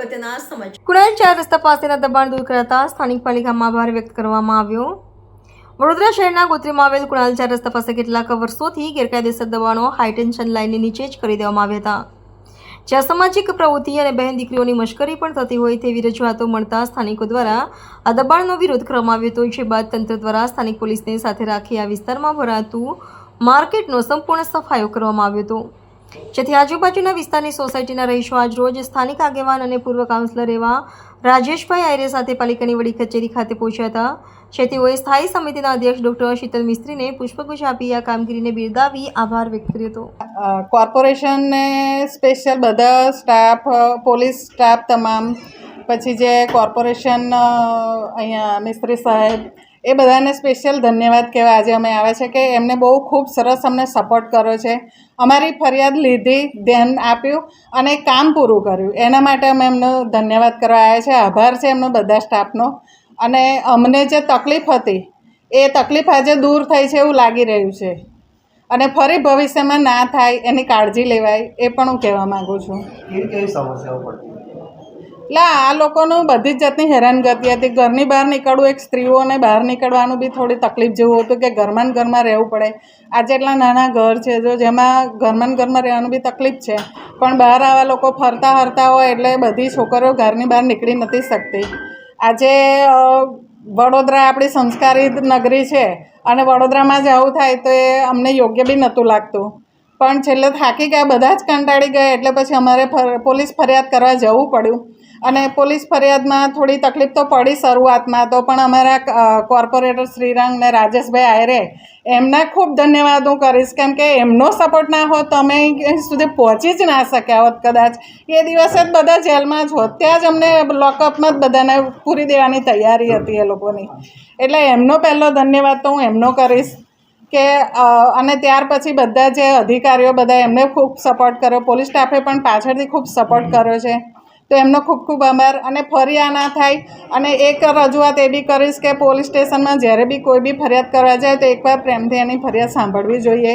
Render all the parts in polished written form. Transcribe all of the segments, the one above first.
અગત્યના સમાચાર. કુણાલ 4 રસ્તા પાસેના દબાણ દૂર કરાતા સ્થાનિક પાલિકામાં આભાર વ્યક્ત કરવામાં આવ્યો. વડોદરા શહેરના ગોત્રીમાં આવેલ કુણાલ 4 રસ્તા પાસે કેટલાક વર્ષોથી ગેરકાયદેસર દબાણો હાઈ ટેન્શન લાઇનની નીચે જ કરી દેવામાં આવ્યા હતા, જ્યાં સામાજિક પ્રવૃત્તિ અને બહેન દીકરીઓની મશ્કરી પણ થતી હોય તેવી રજૂઆતો મળતા સ્થાનિકો દ્વારા આ દબાણનો વિરોધ કરવામાં આવ્યો હતો. જે બાદ તંત્ર દ્વારા સ્થાનિક પોલીસને સાથે રાખી આ વિસ્તારમાં ભરાતું માર્કેટનો સંપૂર્ણ સફાયો કરવામાં આવ્યો હતો, જેથી આજુબાજુના વિસ્તારની સોસાયટીના રહીશો આજ રોજ સ્થાનિક આગેવાન અને પૂર્વ કાઉન્સિલર એવા રાજેશભાઈ આયરે સાથે પાલિકાની વડી કચેરી ખાતે પહોંચ્યા હતા, જે તેઓએ સ્થાયી સમિતિના અધ્યક્ષ ડોક્ટર શીતલ મિસ્ત્રીને પુષ્પગુચ્છ આપી આ કામગીરીને બિરદાવી આભાર વ્યક્ત કર્યો હતો. કોર્પોરેશનને સ્પેશિયલ બધા સ્ટાફ, પોલીસ સ્ટાફ તમામ, પછી જે કોર્પોરેશન અહીંયા મિસ્ત્રી સાહેબ, એ બધાને સ્પેશિયલ ધન્યવાદ કહેવા આજે અમે આવ્યા છે કે એમને બહુ ખૂબ સરસ અમને સપોર્ટ કર્યો છે, અમારી ફરિયાદ લીધી, ધ્યાન આપ્યું અને કામ પૂરું કર્યું. એના માટે અમે એમનો ધન્યવાદ કરવા આવ્યા છે. આભાર છે એમનો બધા સ્ટાફનો. અને અમને જે તકલીફ હતી એ તકલીફ આજે દૂર થઈ છે એવું લાગી રહ્યું છે, અને ફરી ભવિષ્યમાં ના થાય એની કાળજી લેવાય એ પણ હું કહેવા માગું છું. એટલે આ લોકોનું બધી જ જાતની હેરાનગતિ હતી. ઘરની બહાર નીકળવું, એક સ્ત્રીઓને બહાર નીકળવાનું બી થોડી તકલીફ જેવું હતું કે ઘરમાં રહેવું પડે. આજે એટલા નાના ઘર છે જો જેમાં ઘરમાં રહેવાનું બી તકલીફ છે, પણ બહાર આવા લોકો ફરતા હરતા હોય એટલે બધી છોકરીઓ ઘરની બહાર નીકળી નથી શકતી. આજે વડોદરા આપણી સંસ્કારી નગરી છે અને વડોદરામાં જ આવું થાય તો એ અમને યોગ્ય બી નહોતું લાગતું, પણ છેલ્લે થાકી ગયા, બધા જ કંટાળી ગયા, એટલે પછી અમારે પોલીસ ફરિયાદ કરવા જવું પડ્યું. અને પોલીસ ફરિયાદમાં થોડી તકલીફ તો પડી શરૂઆતમાં તો, પણ અમારા કોર્પોરેટર શ્રીરંગ ને રાજેશભાઈ આયરે એમના ખૂબ ધન્યવાદ હું કરીશ, કેમ કે એમનો સપોર્ટ ના હોત તો અમે અહીં સુધી પહોંચી જ ના શક્યા હોત. કદાચ એ દિવસે જ બધા જેલમાં જ હોત, ત્યાં જ અમને લોકઅપમાં જ બધાને પૂરી દેવાની તૈયારી હતી એ લોકોની. એટલે એમનો પહેલો ધન્યવાદ તો હું એમનો કરીશ કે અને ત્યાર પછી બધા જે અધિકારીઓ બધા એમને ખૂબ સપોર્ટ કર્યો, પોલીસ સ્ટાફે પણ પાછળથી ખૂબ સપોર્ટ કર્યો છે, તો એમનો ખૂબ ખૂબ આભાર. અને ફરી આ ના થાય. અને એક રજૂઆત એ બી કરીશ કે પોલીસ સ્ટેશનમાં જ્યારે બી કોઈ બી ફરિયાદ કરવા જાય તો એકવાર પ્રેમથી એની ફરિયાદ સાંભળવી જોઈએ.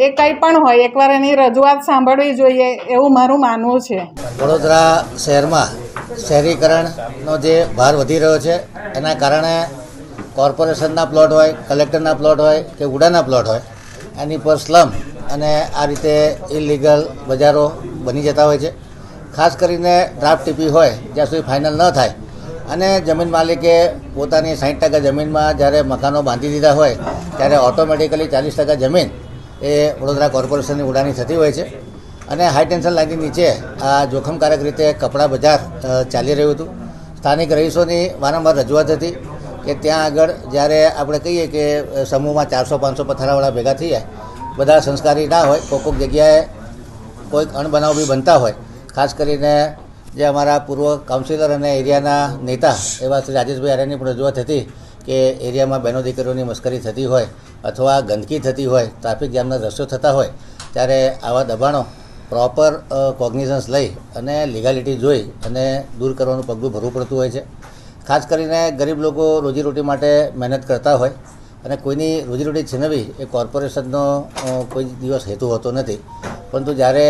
એ કંઈ પણ હોય એકવાર એની રજૂઆત સાંભળવી જોઈએ એવું મારું માનવું છે. વડોદરા શહેરમાં શહેરીકરણનો જે ભાર વધી રહ્યો છે એના કારણે કોર્પોરેશનના પ્લોટ હોય, કલેક્ટરના પ્લોટ હોય કે ઉડાના પ્લોટ હોય, એની પર સ્લમ અને આ રીતે ઇલીગલ બજારો બની જતા હોય છે. ખાસ કરીને ડ્રાફ્ટ ટીપી હોય જ્યાં સુધી ફાઇનલ ન થાય અને જમીન માલિકે પોતાની 60% જમીનમાં જ્યારે મકાનો બાંધી દીધા હોય ત્યારે ઓટોમેટિકલી 40% જમીન એ વડોદરા કોર્પોરેશનની ઉડાની થતી હોય છે. અને હાઈ ટેન્શન લાઇનની નીચે આ જોખમકારક રીતે કપડાં બજાર ચાલી રહ્યું હતું. સ્થાનિક રહીશોની વારંવાર રજૂઆત હતી કે ત્યાં આગળ જ્યારે આપણે કહીએ કે સમૂહમાં 400-500 પથ્થરાવાળા ભેગા થઈ જાય, બધા સંસ્કારી ના હોય, કોઈક જગ્યાએ કોઈક અણબનાવ બી બનતા હોય. ખાસ કરીને જે અમારા પૂર્વ કાઉન્સિલર અને એરિયાના નેતા એવા શ્રી રાજેશભાઈ આર્યની પણ રજૂઆત હતી કે એરિયામાં બહેનો દીકરીઓની મશ્કરી થતી હોય અથવા ગંદકી થતી હોય, ટ્રાફિક જામના દ્રશ્યો થતા હોય, ત્યારે આવા દબાણો પ્રોપર કોગ્નિઝન્સ લઈ અને લીગાલિટી જોઈ અને દૂર કરવાનું પગલું ભરવું પડતું હોય છે. ખાસ કરીને ગરીબ લોકો રોજીરોટી માટે મહેનત કરતા હોય અને કોઈની રોજીરોટી છીનવી એ કોર્પોરેશનનો કોઈ દિવસ હેતુ હોતો નથી, પરંતુ જ્યારે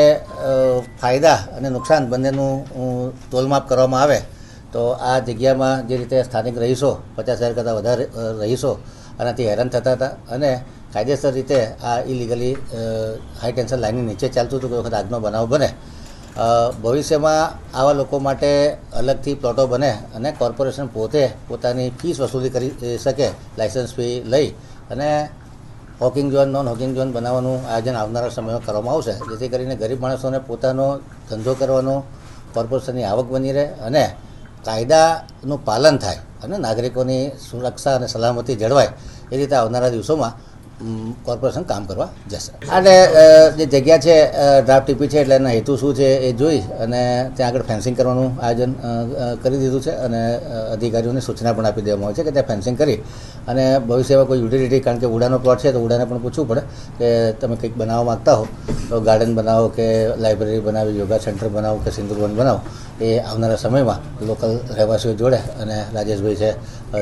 ફાયદા અને નુકસાન બંનેનું તોલમાપ કરવામાં આવે તો આ જગ્યામાં જે રીતે સ્થાનિક રહીશો 50,000 કરતાં વધારે રહીશો આનાથી હેરાન થતા હતા અને કાયદેસર રીતે આ ઇલીગલી હાઈ ટેન્શન લાઇનની નીચે ચાલતું હતું. કોઈ વખત આગનો બનાવ બને, ભવિષ્યમાં આવા લોકો માટે અલગથી પ્લોટો બને અને કોર્પોરેશન પોતે પોતાની ફીસ વસૂલી કરી શકે, લાઇસન્સ ફી લઈ અને hawking zone, non hawking zone બનાવવાનું આયોજન આવનારા સમયમાં કરવામાં આવશે, જેથી કરીને ગરીબ માણસોને પોતાનો ધંધો કરવાનો કોર્પોરેશનની આવક બની રહે અને કાયદાનું પાલન થાય અને નાગરિકોની સુરક્ષા અને સલામતી જળવાય. એ રીતે આવનારા દિવસોમાં કોર્પોરેશન કામ કરવા જશે. અને જે જગ્યા છે ડ્રાફ્ટ ટીપી છે એટલે એના હેતુ શું છે એ જોઈ અને ત્યાં આગળ ફેન્સિંગ કરવાનું આયોજન કરી દીધું છે અને અધિકારીઓને સૂચના પણ આપી દેવામાં આવે છે કે ત્યાં ફેન્સિંગ કરી અને ભવિષ્યમાં કોઈ યુટિલિટી, કારણ કે ઉડાનો પ્લોટ છે તો ઉડાને પણ પૂછવું પડે કે તમે કંઈક બનાવવા માગતા હો તો ગાર્ડન બનાવો કે લાઇબ્રેરી બનાવી, યોગા સેન્ટર બનાવો કે સિંદુરવન બનાવો, એ આવનારા સમયમાં લોકલ રહેવાસીઓ જોડે અને રાજેશભાઈ છે,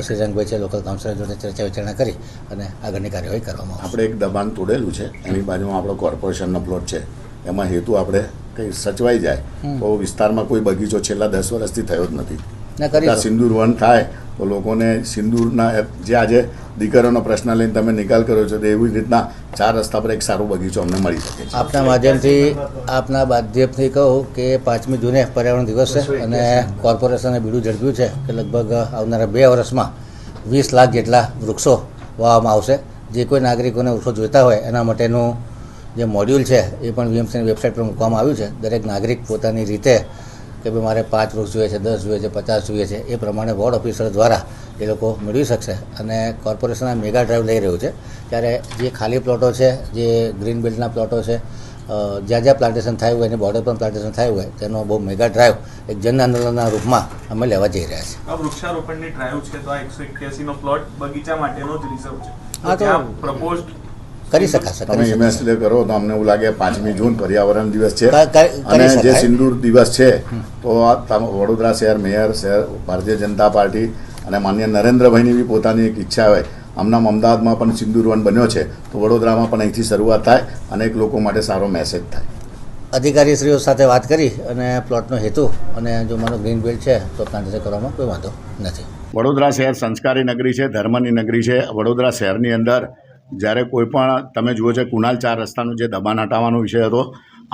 શ્રીરંગભાઈ છે, લોકલ કાઉન્સિલર જોડે ચર્ચા વિચારણા કરી અને આગળની કાર્યવાહી કરવામાં. આપણે એક દબાણ તોડેલું છે, એની બાજુમાં આપણો કોર્પોરેશનનો પ્લોટ છે, એમાં હેતુ આપણે કંઈ સચવાઈ જાય તો વિસ્તારમાં કોઈ બગીચો છેલ્લા 10 વર્ષથી થયો જ નથી. ના કરી ત્યાં સિંદૂર વન થાય તો લોકોને સિંદૂરના જે આજે દીકરીઓનો પ્રશ્ન લઈને તમે નિકાલ કર્યો છો તો એવી રીતના 4 રસ્તા પર એક સારો બગીચો અમને મળી શકે છે. આપના માધ્યમથી આપના માધ્યમથી કહું કે 5મી જૂને પર્યાવરણ દિવસ છે અને કોર્પોરેશને બીડું ઝડપ્યું છે કે લગભગ આવનારા 2 વર્ષમાં 20 લાખ જેટલા વૃક્ષો વાવવામાં આવશે. જે કોઈ નાગરિકોને વૃક્ષો જોઈતા હોય એના માટેનું જે મોડ્યુલ છે એ પણ વીએમસીની વેબસાઇટ પર મૂકવામાં આવ્યું છે. દરેક નાગરિક પોતાની રીતે કે ભાઈ મારે 5 વૃક્ષ જોઈએ છે, 10 જોઈએ છે, 50 જોઈએ છે, એ પ્રમાણે વોર્ડ ઓફિસર દ્વારા એ લોકો મેળવી શકશે. અને કોર્પોરેશન આ મેગા ડ્રાઈવ લઈ રહ્યું છે ત્યારે જે ખાલી પ્લોટો છે, જે ગ્રીન બેલ્ટના પ્લોટો છે, જ્યાં જ્યાં પ્લાન્ટેશન થયું હોય એની બોર્ડર પર પ્લાન્ટેશન થયું હોય તેનો બહુ મેગા ડ્રાઈવ એક જન આંદોલનના રૂપમાં અમે લેવા જઈ રહ્યા છીએ. આ વૃક્ષારોપણની ડ્રાઈવ છે તો આ 181 નો પ્લોટ બગીચા માટેનો જ રિઝર્વ છે. હા, તો ત્યાં પ્રપોઝડ કરી શકાશે. તમે ઇમેજિન કરો તો અમને એવું લાગે 5મી જૂન પર્યાવરણ દિવસ છે કરી અને જે શકાય. સિંદૂર દિવસ છે તો આ વડોદરા શહેર મેયર, શહેર ભારતીય જનતા પાર્ટી અને માન્ય નરેન્દ્રભાઈની બી પોતાની એક ઈચ્છા હોય. હમણાં અમદાવાદમાં પણ સિંદૂર વન બન્યો છે તો વડોદરામાં પણ અહીંથી શરૂઆત થાય અને એક લોકો માટે સારો મેસેજ થાય. અધિકારીશ્રીઓ સાથે વાત કરી અને પ્લોટનો હેતુ અને જો મારો ગ્રીન બેલ્ટ છે તો પ્લાન્ટેશન કરવામાં કોઈ વાંધો નથી. વડોદરા શહેર સંસ્કારી નગરી છે, ધર્મની નગરી છે. વડોદરા શહેરની અંદર જ્યારે કોઈ પણ તમે જુઓ છે કુનાલ 4 રસ્તાનું જે દબાણ હટાવવાનો વિષય હતો,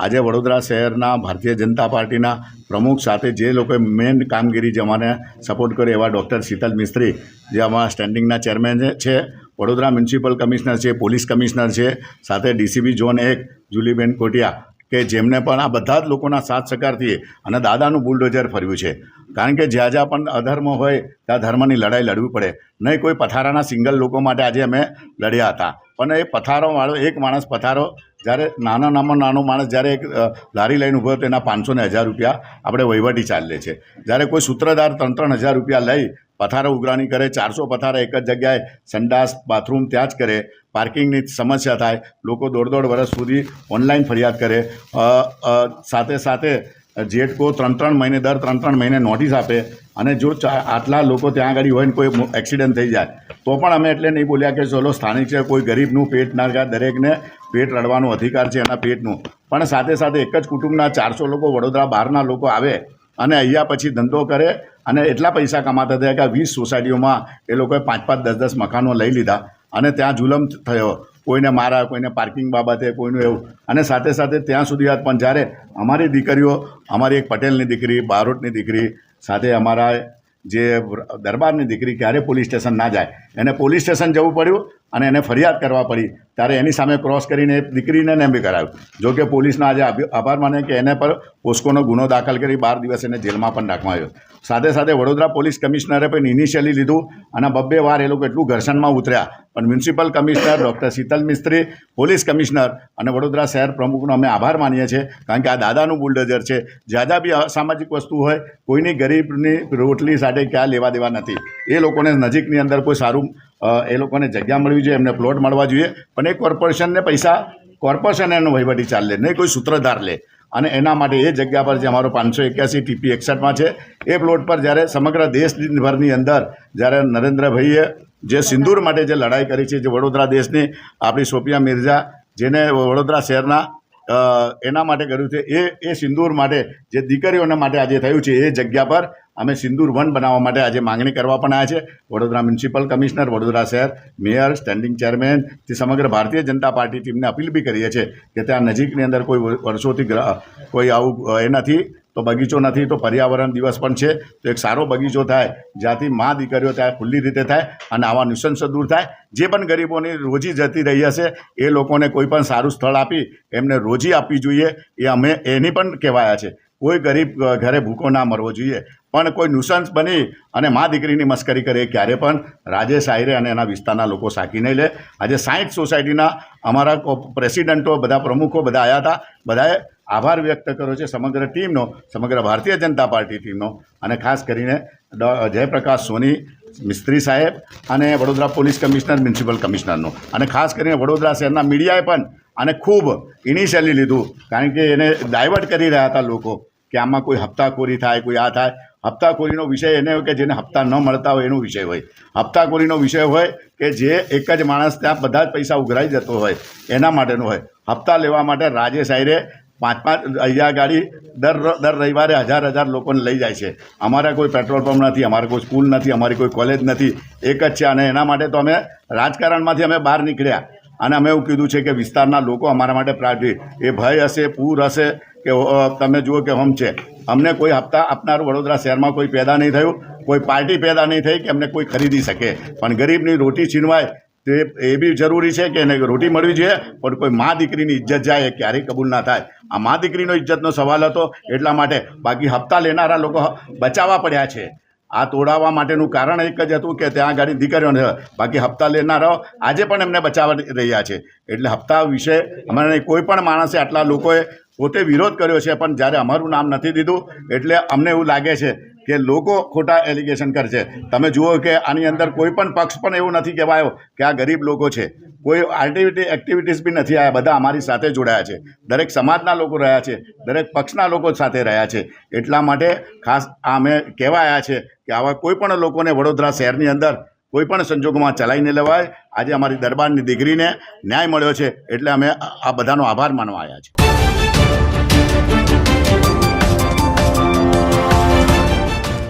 આજે વડોદરા શહેરના ભારતીય જનતા પાર્ટીના પ્રમુખ સાથે જે લોકોએ મેઇન કામગીરી જે અમારે સપોર્ટ કરે એવા ડૉક્ટર શીતલ મિસ્ત્રી જે અમારા સ્ટેન્ડિંગના ચેરમેન છે, વડોદરા મ્યુનિસિપલ કમિશનર છે, પોલીસ કમિશનર છે, સાથે ડીસીબી ઝોન 1 જુલીબેન કોટિયા કે જેમને પણ આ બધા જ લોકોના સાથ સહકારથી અને દાદાનું બુલડોઝર ફર્યું છે. કારણ કે જ્યાં જ્યાં પણ અધર્મ હોય ત્યાં ધર્મની લડાઈ લડવી પડે. નહીં કોઈ પથારાના સિંગલ લોકો માટે આજે અમે લડ્યા હતા, પણ એ પથારોવાળો એક માણસ પથારો જ્યારે નાનો માણસ જ્યારે એક લારી લઈને ઊભો તો એના 500 ને 1000 રૂપિયા આપણે વહીવટી ચાર્જ લે છે. જ્યારે કોઈ સૂત્રધાર 3-3 હજાર રૂપિયા લઈ પથારો ઉઘરાણી કરે, 400 પથારા એક જ જગ્યાએ સંડાસ બાથરૂમ ત્યાં જ કરે, પાર્કિંગની સમસ્યા થાય, લોકો 1.5 વર્ષ સુધી ઓનલાઈન ફરિયાદ કરે, સાથે સાથે જેટકો 3-3 મહિને દર 3-3 મહિને નોટિસ આપે. અને જો આટલા લોકો ત્યાં આગળ હોય ને કોઈ એક્સિડન્ટ થઈ જાય તો પણ અમે એટલે નહીં બોલ્યા કે ચલો સ્થાનિક છે, કોઈ ગરીબનું પેટ ના જાય, દરેકને પેટ રડવાનો અધિકાર છે એના પેટનું. પણ સાથે સાથે એક જ કુટુંબના 400 લોકો વડોદરા બહારના લોકો આવે અને અહીંયા પછી ધંધો કરે અને એટલા પૈસા કમાતા થયા કે 20 સોસાયટીઓમાં એ લોકોએ 5-5, 10-10 મકાનો લઈ લીધા અને ત્યાં જુલમ થયો. કોઈને મારા, કોઈને પાર્કિંગ બાબતે, કોઈનું એવું. અને સાથે સાથે ત્યાં સુધી વાત પણ જ્યારે અમારી દીકરીઓ, અમારી એક પટેલની દીકરી, બારોટની દીકરી, સાથે અમારા જે દરબારની દીકરી ક્યારે પોલીસ સ્ટેશન ના જાય, એને પોલીસ સ્ટેશન જવું પડ્યું અને એને ફરિયાદ કરવા પડી ત્યારે એની સામે ક્રોસ કરીને દીકરીને ને બી કરાવ્યું. જો કે પોલીસનો આજે આભાર માને કે એને પર પોસ્કોનો ગુનો દાખલ કરી 12 દિવસ એને જેલમાં પણ રાખવામાં આવ્યો. સાથે સાથે વડોદરા પોલીસ કમિશનરે પણ ઇનિશિયલી લીધું અને 2 વાર એ લોકો એટલું ઘર્ષણમાં ઉતર્યા, પણ મ્યુનિસિપલ કમિશનર ડૉક્ટર શીતલ મિસ્ત્રી, પોલીસ કમિશનર અને વડોદરા શહેર પ્રમુખનો અમે આભાર માનીએ છીએ. કારણ કે આ દાદાનું બુલડોઝર છે. જ્યાં જ્યાં બી અસામાજિક વસ્તુ હોય, કોઈની ગરીબની રોટલી સાથે ક્યાં લેવા દેવા નથી. એ લોકોને નજીકની અંદર કોઈ સારું એ લોકોને જગ્યા મળવી જોઈએ, એમને પ્લોટ મળવા જોઈએ. પણ એ કોર્પોરેશનને પૈસા કોર્પોરેશન એનો વહીવટી ચાલ લે, નહીં કોઈ સૂત્રધાર લે. અને એના માટે એ જગ્યા પર જે અમારો 581 TP 61માં છે એ પ્લોટ પર જ્યારે સમગ્ર દેશભરની અંદર જ્યારે નરેન્દ્રભાઈએ જે સિંદૂર માટે જે લડાઈ કરી છે, જે વડોદરા દેશની આપણી સોફિયા મિર્ઝા જેને વડોદરા શહેરના એના માટે કર્યું છે, એ સિંદૂર માટે જે દીકરીઓના માટે આજે થયું છે એ જગ્યા પર અમે સિંદૂર વન બનાવવા માટે આજે માંગણી કરવા પણ આવ્યા છે. વડોદરા મ્યુનિસિપલ કમિશનર, વડોદરા શહેર મેયર, સ્ટેન્ડિંગ ચેરમેન તે સમગ્ર ભારતીય જનતા પાર્ટી ટીમને અપીલ બી કરીએ છીએ કે ત્યાં નજીકની અંદર કોઈ વર્ષોથી કોઈ આવું એ નથી તો બગીચો નથી તો પર્યાવરણ દિવસ પણ છે તો એક સારો બગીચો થાય જ્યાંથી મા દીકરીઓ ત્યાં ખુલ્લી રીતે થાય અને આવા નુસંસો દૂર થાય. જે પણ ગરીબોની રોજી જતી રહી હશે એ લોકોને કોઈ પણ સારું સ્થળ આપી એમને રોજી આપવી જોઈએ, એ અમે એની પણ કહેવાયા છે. કોઈ ગરીબ ઘરે ભૂખો ના મરવો જોઈએ, પણ કોઈ નુસંસ બની અને મા દીકરીની મસ્કરી કરે એ ક્યારે પણ રાજેશ આહિરે અને એના વિસ્તારના લોકો સાકી નહીં લે. આજે 60 સોસાયટીના અમારા પ્રેસિડેન્ટો, બધા પ્રમુખો બધા આવ્યા હતા. બધાએ આભાર વ્યક્ત કર્યો છે સમગ્ર ટીમનો, સમગ્ર ભારતીય જનતા પાર્ટી ટીમનો, અને ખાસ કરીને જયપ્રકાશ સોની મિસ્ત્રી સાહેબ અને વડોદરા પોલીસ કમિશનર, મ્યુનિસિપલ કમિશનરનો, અને ખાસ કરીને વડોદરા શહેરના મીડિયાએ પણ આને ખૂબ ઇનિશિયલી લીધું. કારણ કે એને ડાયવર્ટ કરી રહ્યા હતા લોકો કે આમાં કોઈ હપ્તાખોરી થાય, કોઈ આ થાય. હપ્તાખોરીનો વિષય એને હોય કે જેને હપ્તા ન મળતા હોય એનો વિષય હોય. હપ્તાખોરીનો વિષય હોય કે જે એક જ માણસ ત્યાં બધા જ પૈસા ઉઘરાઈ જતો હોય એના માટેનો હોય. હપ્તા લેવા માટે રાજેશ આહિરે પાંચ અહીંયા ગાડી દર રવિવારે હજાર લોકોને લઈ જાય છે. અમારા કોઈ પેટ્રોલ પંપ નથી, અમારે કોઈ સ્કૂલ નથી, અમારી કોઈ કોલેજ નથી, એક જ છે. અને એના માટે તો અમે રાજકારણમાંથી અમે બહાર નીકળ્યા અને અમે એવું કીધું છે કે વિસ્તારના લોકો અમારા માટે પ્રાયોરિટી, એ ભય હશે, પૂર હશે કે તમે જુઓ કે હોમ છે, અમને કોઈ હપ્તા આપનાર વડોદરા શહેરમાં કોઈ પેદા નહીં થયું, કોઈ પાર્ટી પેદા નહીં થઈ કે અમને કોઈ ખરીદી શકે. પણ ગરીબની રોટી છીનવાય તે એ બી જરૂરી છે કે એને રોટી મળવી જોઈએ, પણ કોઈ મા દીકરીની ઇજ્જત જાય એ ક્યારેય કબૂલ ના થાય. આ મા દીકરીનો ઇજ્જતનો સવાલ હતો એટલા માટે. બાકી હપ્તા લેનારા લોકો બચાવવા પડ્યા છે. આ તોડાવવા માટેનું કારણ એક જ હતું કે ત્યાં આગળ દીકરીઓને, બાકી હપ્તા લેનારાઓ આજે પણ એમને બચાવવા રહ્યા છે. એટલે હપ્તા વિશે અમારે કોઈ પણ માણસે, આટલા લોકોએ પોતે વિરોધ કર્યો છે, પણ જ્યારે અમારું નામ નથી દીધું એટલે અમને એવું લાગે છે કે લોકો ખોટા એલિગેશન કરે છે. તમે જુઓ કે આની અંદર કોઈ પણ પક્ષ પણ એવું નથી કહેવાયો કે આ ગરીબ લોકો છે. કોઈ એક્ટિવિટીઝ બી નથી આવ્યા, બધા અમારી સાથે જોડાયા છે. દરેક સમાજના લોકો રહ્યા છે, દરેક પક્ષના લોકો સાથે રહ્યા છે. એટલા માટે ખાસ અમે કહેવા આવ્યા છે કે આવા કોઈ પણ લોકોને વડોદરા શહેરની અંદર કોઈ પણ સંજોગોમાં ચલાવીને લેવાય. આજે અમારી દરબારની દીકરીને ન્યાય મળ્યો છે એટલે અમે આ બધાનો આભાર માનવા આવ્યા છીએ.